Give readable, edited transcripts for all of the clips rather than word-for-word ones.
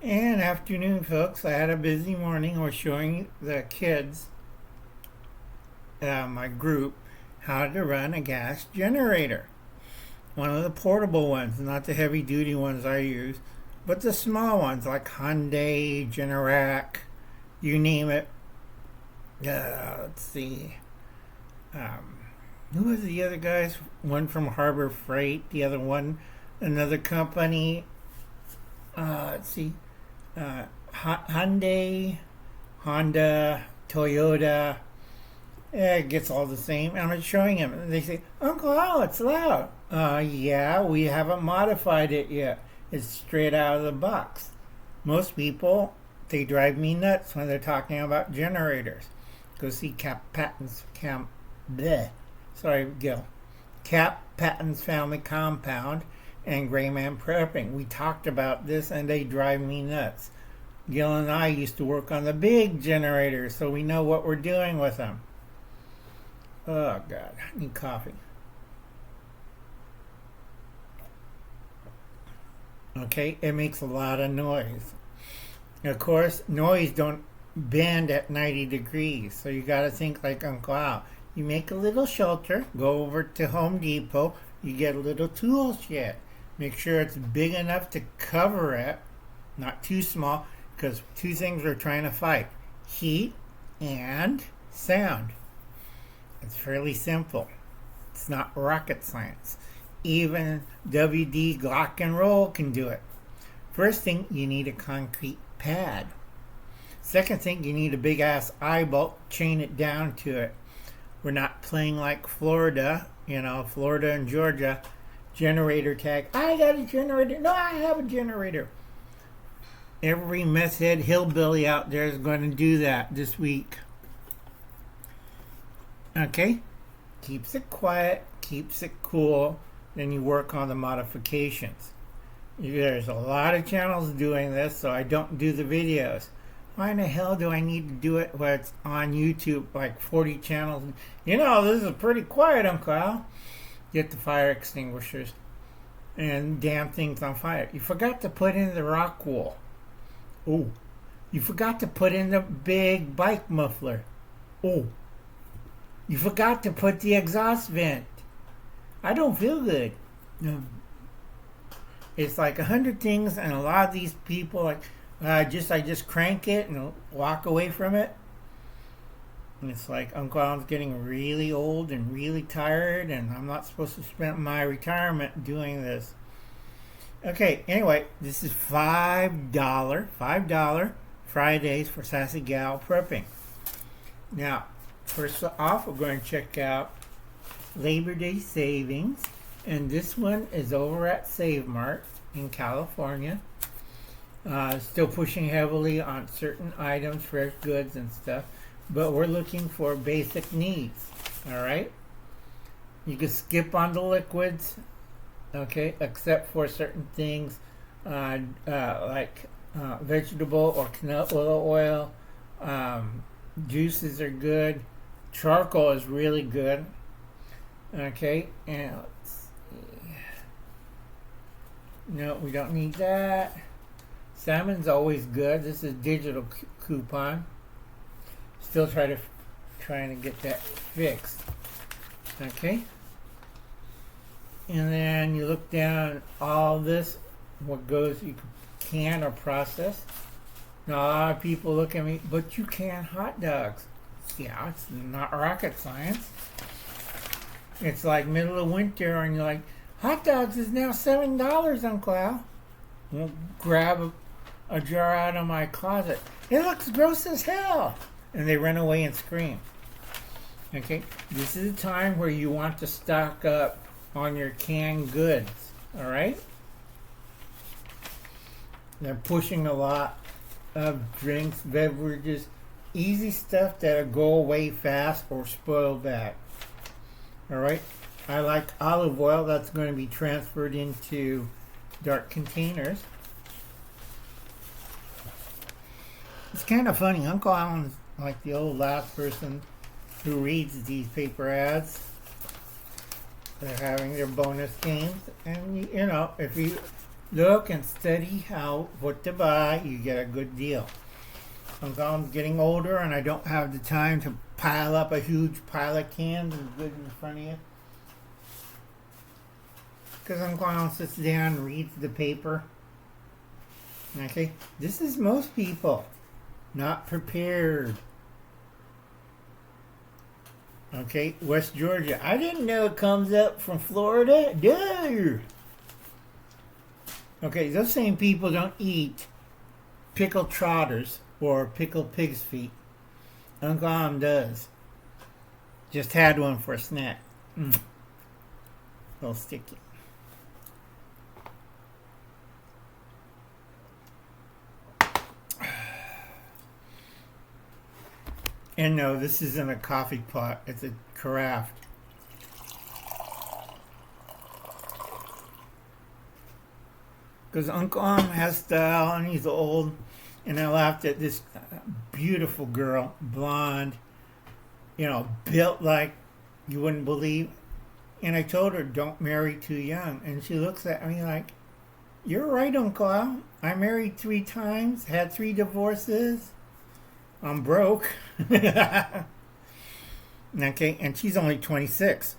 And afternoon, folks. I had a busy morning. I was showing the kids, my group, how to run a gas generator. One of the portable ones, not the heavy duty ones I use, but the small ones like Hyundai, Generac, you name it. Let's see. Um, who was the other guys? One from Harbor Freight, the other one, another company. Let's see. Hyundai, Honda, Toyota. It gets all the same. And I'm showing him. And they say, Uncle Al, it's loud. Yeah, we haven't modified it yet. It's straight out of the box. Most people, they drive me nuts when they're talking about generators. Go see Gil. Cap Patton's Family Compound and Gray Man Prepping. We talked about this and they drive me nuts. Gil and I used to work on the big generators, so we know what we're doing with them. Oh God, I need coffee. Okay, it makes a lot of noise. Of course, noise don't bend at 90 degrees, so you got to think like Uncle Al. You make a little shelter, go over to Home Depot, you get a little tool shed. Make sure it's big enough to cover it, not too small, because two things we're trying to fight: heat and sound. It's fairly simple. It's not rocket science. Even WD Glock and Roll can do it. First thing, you need a concrete pad. Second thing, you need a big ass eye bolt, chain it down to it. We're not playing like Florida, Florida and Georgia. Generator tag. I got a generator. No, I have a generator. Every meth head hillbilly out there is going to do that this week. Okay? Keeps it quiet, keeps it cool, then you work on the modifications. There's a lot of channels doing this, so I don't do the videos. Why in the hell do I need to do it when it's on YouTube, like 40 channels? This is pretty quiet, Uncle Al. Get the fire extinguishers and damn things on fire. You forgot to put in the rock wool. Oh, you forgot to put in the big bike muffler. Oh, you forgot to put the exhaust vent. I don't feel good. It's like 100 things, and a lot of these people I just crank it and walk away from it. And it's like Uncle Al's getting really old and really tired, and I'm not supposed to spend my retirement doing this. Okay, anyway, this is $5 Fridays for Sassy Gal Prepping. Now, first off, we're going to check out Labor Day Savings, and this one is over at Save Mart in California. Still pushing heavily on certain items, fresh goods and stuff, but we're looking for basic needs. All right, you can skip on the liquids, okay, except for certain things like vegetable or canola oil. Juices are good. Charcoal is really good. Okay, and let's see. No, we don't need that. Salmon's always good. This is digital coupon. Still trying to get that fixed. Okay. And then you look down all this, what goes you can or process. Now a lot of people look at me, but you can hot dogs. Yeah, it's not rocket science. It's like middle of winter and you're like, hot dogs is now $7, Uncle Al. We'll grab a jar out of my closet. It looks gross as hell. And they run away and scream. Okay, this is a time where you want to stock up on your canned goods. Alright? They're pushing a lot of drinks, beverages, easy stuff that'll go away fast or spoil bad. Alright? I like olive oil. That's going to be transferred into dark containers. It's kind of funny. Uncle Alan's like the old last person who reads these paper ads. They're having their bonus games, and if you Look and study what to buy. You get a good deal. I'm getting older and I don't have the time to pile up a huge pile of cans and good in front of you. Because Uncle Al sits down and reads the paper. Okay, this is most people not prepared. Okay, West Georgia. I didn't know it comes up from Florida. Duh. Okay, those same people don't eat pickled trotters or pickled pig's feet. Uncle Al does. Just had one for a snack. A little sticky. And no, this isn't a coffee pot. It's a carafe. Because Uncle Al has style and he's old. And I laughed at this beautiful girl, blonde, built like you wouldn't believe. And I told her, don't marry too young. And she looks at me like, you're right, Uncle Al. I married 3 times, had 3 divorces. I'm broke. Okay, and she's only 26.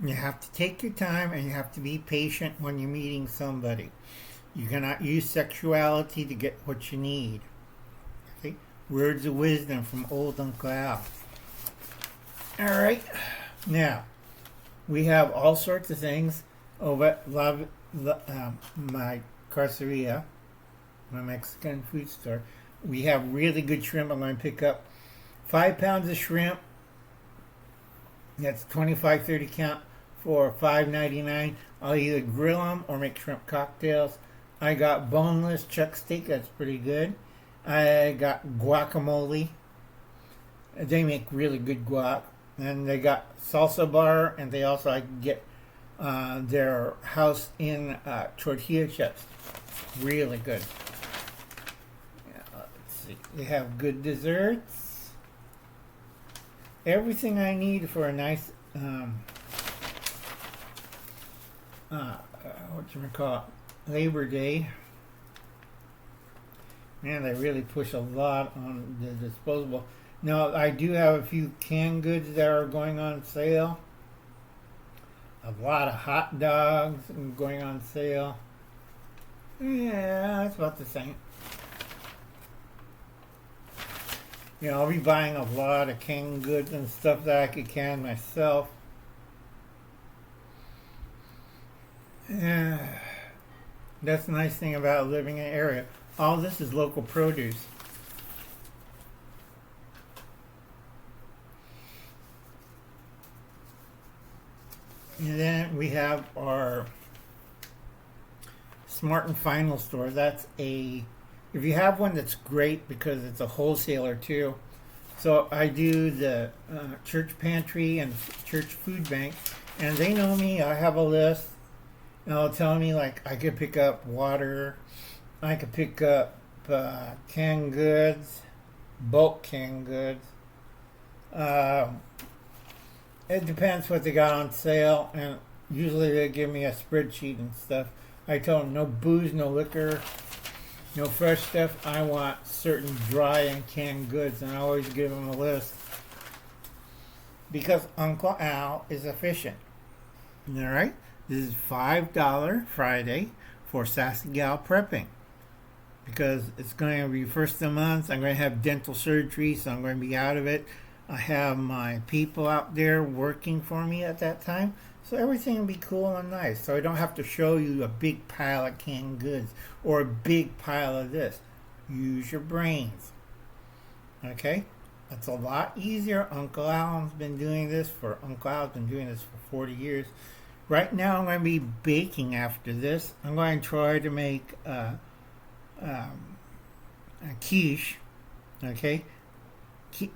You have to take your time and you have to be patient when you're meeting somebody. You cannot use sexuality to get what you need. Okay? Words of wisdom from old Uncle Al. Alright. Now, we have all sorts of things over at my carceria, my Mexican food store. We have really good shrimp. I'm going to pick up 5 pounds of shrimp. That's 25-30 count for $5.99. I'll either grill them or make shrimp cocktails. I got boneless chuck steak. That's pretty good. I got guacamole. They make really good guac. And they got salsa bar, and they also, I can get their house in tortilla chips. Really good. Yeah, let's see. They have good desserts. Everything I need for a nice Labor Day. Man, they really push a lot on the disposable. Now, I do have a few canned goods that are going on sale. A lot of hot dogs going on sale. Yeah, that's about the same. I'll be buying a lot of canned goods and stuff that I could can myself. Yeah, that's the nice thing about living in an area. All this is local produce. And then we have our Smart and Final store. That's if you have one, that's great because it's a wholesaler too. So I do the church pantry and church food bank, and they know me. I have a list, and they'll tell me like I could pick up water, I could pick up canned goods, bulk canned goods. It depends what they got on sale, and usually they give me a spreadsheet and stuff. I tell them no booze, no liquor, no fresh stuff. I want certain dry and canned goods, and I always give them a list. Because Uncle Al is efficient. Alright? This is $5 Friday for Sassy Gal Prepping. Because it's going to be first of the month. I'm going to have dental surgery, so I'm going to be out of it. I have my people out there working for me at that time. So everything will be cool and nice. So I don't have to show you a big pile of canned goods or a big pile of this. Use your brains. Okay? That's a lot easier. Uncle Al's been doing this for 40 years. Right now I'm going to be baking after this. I'm going to try to make a quiche. Okay?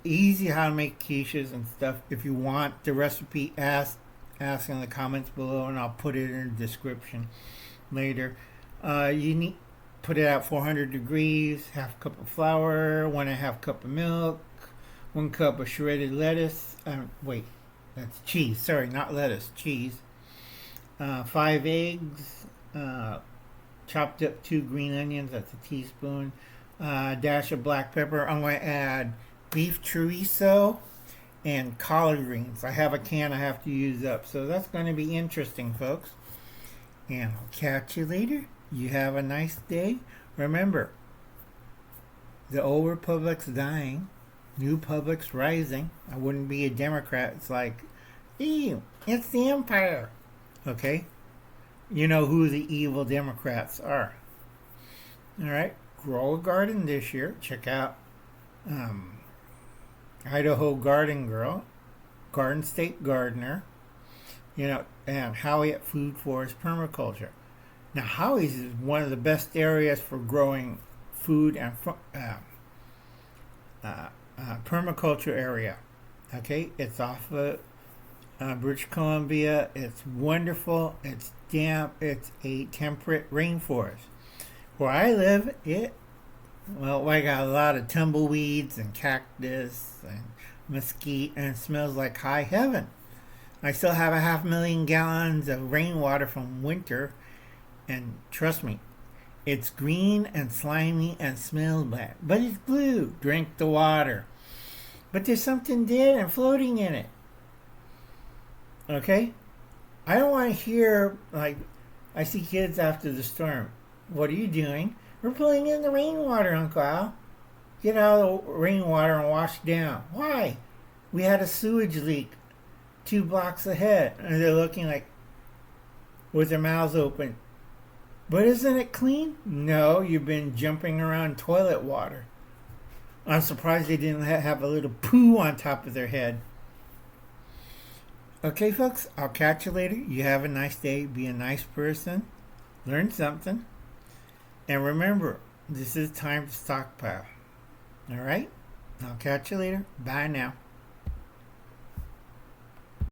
Easy how to make quiches and stuff. If you want the recipe, ask in the comments below, and I'll put it in the description later. You need put it at 400 degrees, half cup of flour, 1.5 cup of milk, 1 cup of shredded lettuce. That's cheese. Sorry, not lettuce. Cheese. 5 eggs. Chopped up 2 green onions. That's a teaspoon. Dash of black pepper. I'm going to add beef chorizo and collard greens. I have a can I have to use up. So that's going to be interesting, folks. And I'll catch you later. You have a nice day. Remember, the old republic's dying. New public's rising. I wouldn't be a Democrat. It's like, ew, it's the empire. Okay? You know who the evil Democrats are. Alright? Grow a garden this year. Check out Idaho Garden Girl, Garden State Gardener, and Howie at Food Forest Permaculture. Now, Howie's is one of the best areas for growing food and permaculture area. Okay, it's off of British Columbia. It's wonderful. It's damp. It's a temperate rainforest. Where I live, I got a lot of tumbleweeds and cactus and mesquite, and it smells like high heaven. I still have 500,000 gallons of rainwater from winter, and trust me, it's green and slimy and smells bad, but it's blue. Drink the water. But there's something dead and floating in it. Okay? I don't want to hear, I see kids after the storm. What are you doing? We're pulling in the rainwater, Uncle Al. Get out of the rainwater and wash down. Why? We had a sewage leak 2 blocks ahead. And they're looking like, with their mouths open. But isn't it clean? No, you've been jumping around toilet water. I'm surprised they didn't have a little poo on top of their head. Okay, folks, I'll catch you later. You have a nice day. Be a nice person. Learn something. And remember, this is time to stockpile. All right? I'll catch you later. Bye now.